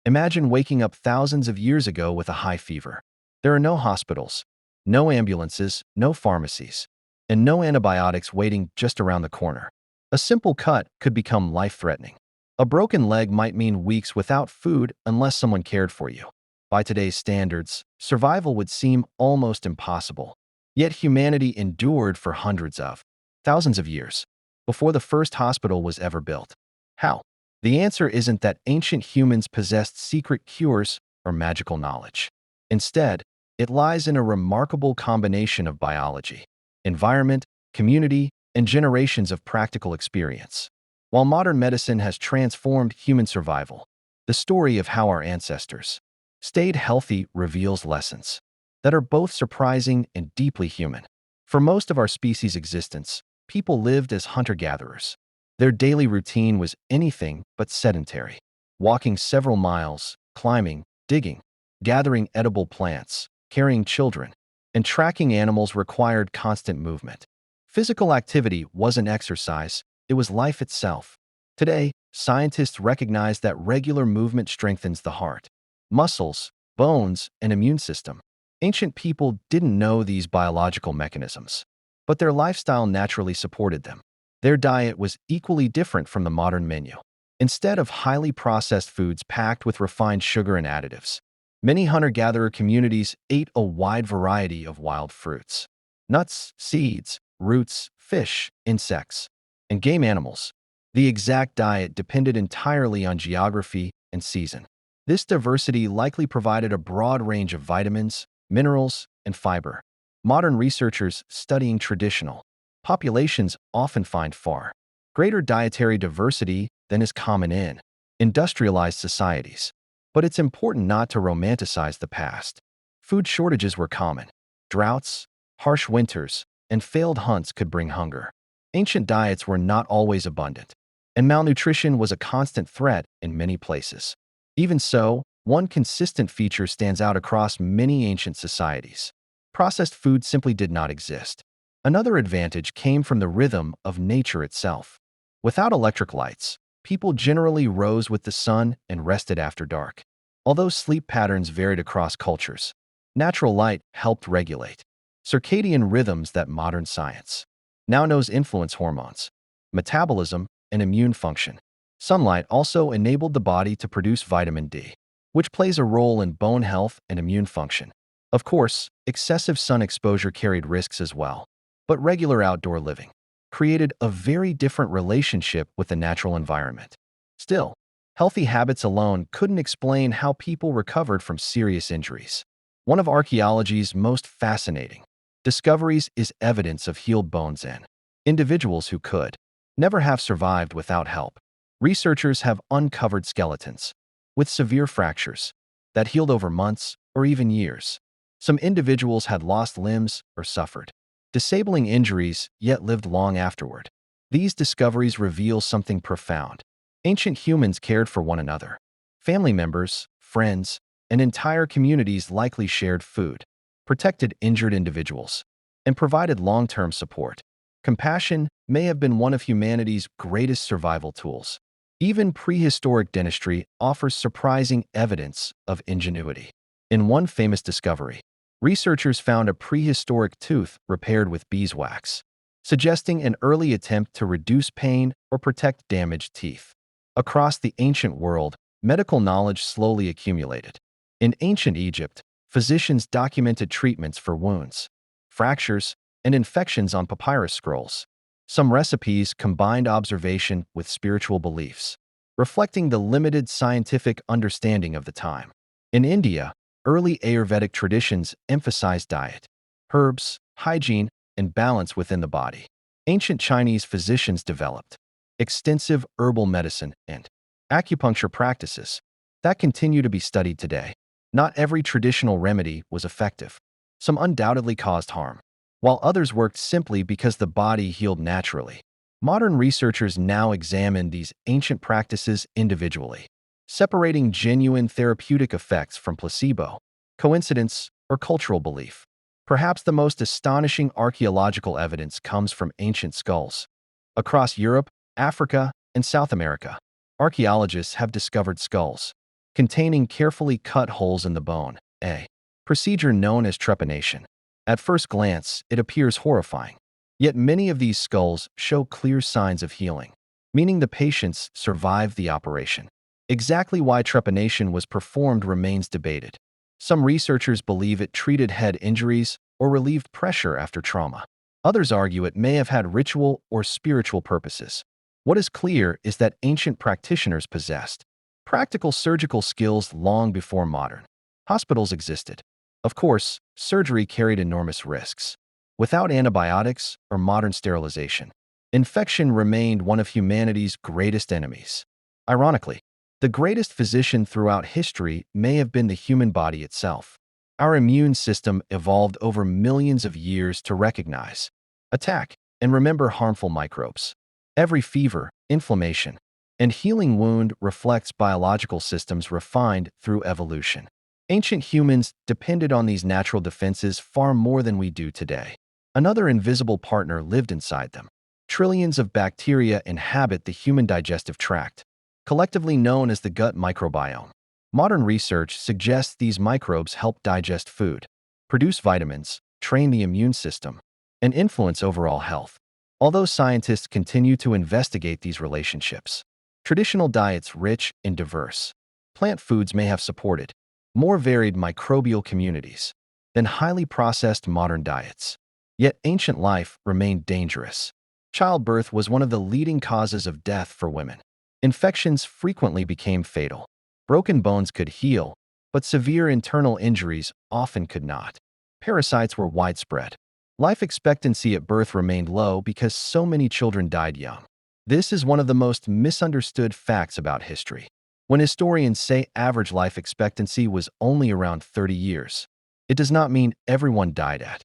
Imagine waking up thousands of years ago with a high fever. There are no hospitals, no ambulances, no pharmacies, and no antibiotics waiting just around the corner. A simple cut could become life-threatening. A broken leg might mean weeks without food unless someone cared for you. By today's standards, survival would seem almost impossible. Yet humanity endured for hundreds of, thousands of years before the first hospital was ever built. How? The answer isn't that ancient humans possessed secret cures or magical knowledge. Instead, it lies in a remarkable combination of biology, environment, community, and generations of practical experience. While modern medicine has transformed human survival, the story of how our ancestors stayed healthy reveals lessons that are both surprising and deeply human. For most of our species' existence, people lived as hunter-gatherers. Their daily routine was anything but sedentary. Walking several miles, climbing, digging, gathering edible plants, carrying children, and tracking animals required constant movement. Physical activity wasn't exercise, it was life itself. Today, scientists recognize that regular movement strengthens the heart, muscles, bones, and immune system. Ancient people didn't know these biological mechanisms, but their lifestyle naturally supported them. Their diet was equally different from the modern menu. Instead of highly processed foods packed with refined sugar and additives, many hunter-gatherer communities ate a wide variety of wild fruits, nuts, seeds, roots, fish, insects, and game animals. The exact diet depended entirely on geography and season. This diversity likely provided a broad range of vitamins, minerals, and fiber. Modern researchers studying traditional populations often find far greater dietary diversity than is common in industrialized societies. But it's important not to romanticize the past. Food shortages were common. Droughts, harsh winters, and failed hunts could bring hunger. Ancient diets were not always abundant, and malnutrition was a constant threat in many places. Even so, one consistent feature stands out across many ancient societies. Processed food simply did not exist. Another advantage came from the rhythm of nature itself. Without electric lights, people generally rose with the sun and rested after dark. Although sleep patterns varied across cultures, natural light helped regulate circadian rhythms that modern science now knows influence hormones, metabolism, and immune function. Sunlight also enabled the body to produce vitamin D, which plays a role in bone health and immune function. Of course, excessive sun exposure carried risks as well, but regular outdoor living created a very different relationship with the natural environment. Still, healthy habits alone couldn't explain how people recovered from serious injuries. One of archaeology's most fascinating discoveries is evidence of healed bones in individuals who could never have survived without help. Researchers have uncovered skeletons with severe fractures that healed over months or even years. Some individuals had lost limbs or suffered disabling injuries, yet lived long afterward. These discoveries reveal something profound. Ancient humans cared for one another. Family members, friends, and entire communities likely shared food, protected injured individuals, and provided long-term support. Compassion may have been one of humanity's greatest survival tools. Even prehistoric dentistry offers surprising evidence of ingenuity. In one famous discovery, researchers found a prehistoric tooth repaired with beeswax, suggesting an early attempt to reduce pain or protect damaged teeth. Across the ancient world, medical knowledge slowly accumulated. In ancient Egypt, physicians documented treatments for wounds, fractures, and infections on papyrus scrolls. Some recipes combined observation with spiritual beliefs, reflecting the limited scientific understanding of the time. In India, early Ayurvedic traditions emphasized diet, herbs, hygiene, and balance within the body. Ancient Chinese physicians developed extensive herbal medicine and acupuncture practices that continue to be studied today. Not every traditional remedy was effective. Some undoubtedly caused harm, while others worked simply because the body healed naturally. Modern researchers now examine these ancient practices individually, separating genuine therapeutic effects from placebo, coincidence, or cultural belief. Perhaps the most astonishing archaeological evidence comes from ancient skulls. Across Europe, Africa, and South America, archaeologists have discovered skulls containing carefully cut holes in the bone, a procedure known as trepanation. At first glance, it appears horrifying. Yet many of these skulls show clear signs of healing, meaning the patients survived the operation. Exactly why trepanation was performed remains debated. Some researchers believe it treated head injuries or relieved pressure after trauma. Others argue it may have had ritual or spiritual purposes. What is clear is that ancient practitioners possessed practical surgical skills long before modern hospitals existed. Of course, surgery carried enormous risks. Without antibiotics or modern sterilization, infection remained one of humanity's greatest enemies. Ironically, the greatest physician throughout history may have been the human body itself. Our immune system evolved over millions of years to recognize, attack, and remember harmful microbes. Every fever, inflammation, and healing wound reflects biological systems refined through evolution. Ancient humans depended on these natural defenses far more than we do today. Another invisible partner lived inside them. Trillions of bacteria inhabit the human digestive tract, collectively known as the gut microbiome. Modern research suggests these microbes help digest food, produce vitamins, train the immune system, and influence overall health. Although scientists continue to investigate these relationships, traditional diets rich in diverse plant foods may have supported more varied microbial communities than highly processed modern diets. Yet ancient life remained dangerous. Childbirth was one of the leading causes of death for women. Infections frequently became fatal. Broken bones could heal, but severe internal injuries often could not. Parasites were widespread. Life expectancy at birth remained low because so many children died young. This is one of the most misunderstood facts about history. When historians say average life expectancy was only around 30 years, it does not mean everyone died at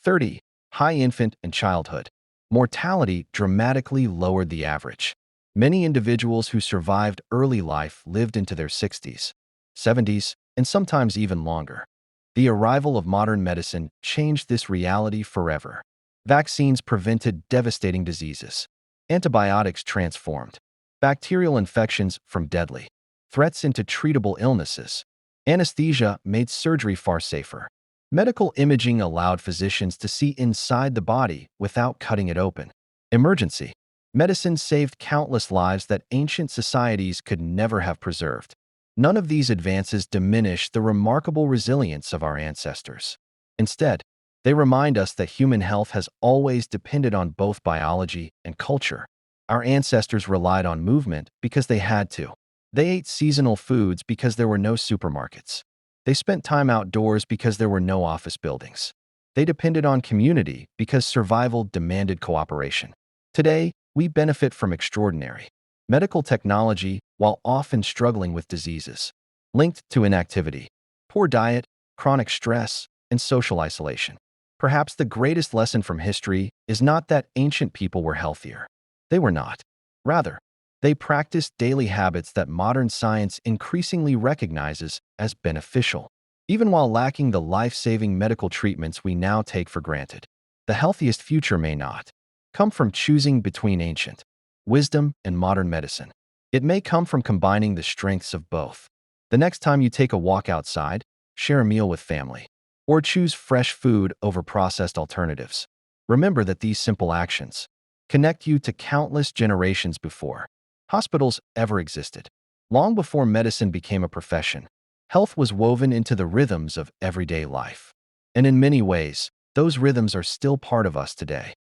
30. High infant and childhood mortality dramatically lowered the average. Many individuals who survived early life lived into their 60s, 70s, and sometimes even longer. The arrival of modern medicine changed this reality forever. Vaccines prevented devastating diseases. Antibiotics transformed bacterial infections from deadly threats into treatable illnesses. Anesthesia made surgery far safer. Medical imaging allowed physicians to see inside the body without cutting it open. Emergency medicine saved countless lives that ancient societies could never have preserved. None of these advances diminish the remarkable resilience of our ancestors. Instead, they remind us that human health has always depended on both biology and culture. Our ancestors relied on movement because they had to. They ate seasonal foods because there were no supermarkets. They spent time outdoors because there were no office buildings. They depended on community because survival demanded cooperation. Today, we benefit from extraordinary medical technology while often struggling with diseases linked to inactivity, poor diet, chronic stress, and social isolation. Perhaps the greatest lesson from history is not that ancient people were healthier. They were not. Rather, they practiced daily habits that modern science increasingly recognizes as beneficial, even while lacking the life-saving medical treatments we now take for granted. The healthiest future may not come from choosing between ancient wisdom and modern medicine. It may come from combining the strengths of both. The next time you take a walk outside, share a meal with family, or choose fresh food over processed alternatives, remember that these simple actions connect you to countless generations before hospitals ever existed. Long before medicine became a profession, health was woven into the rhythms of everyday life. And in many ways, those rhythms are still part of us today.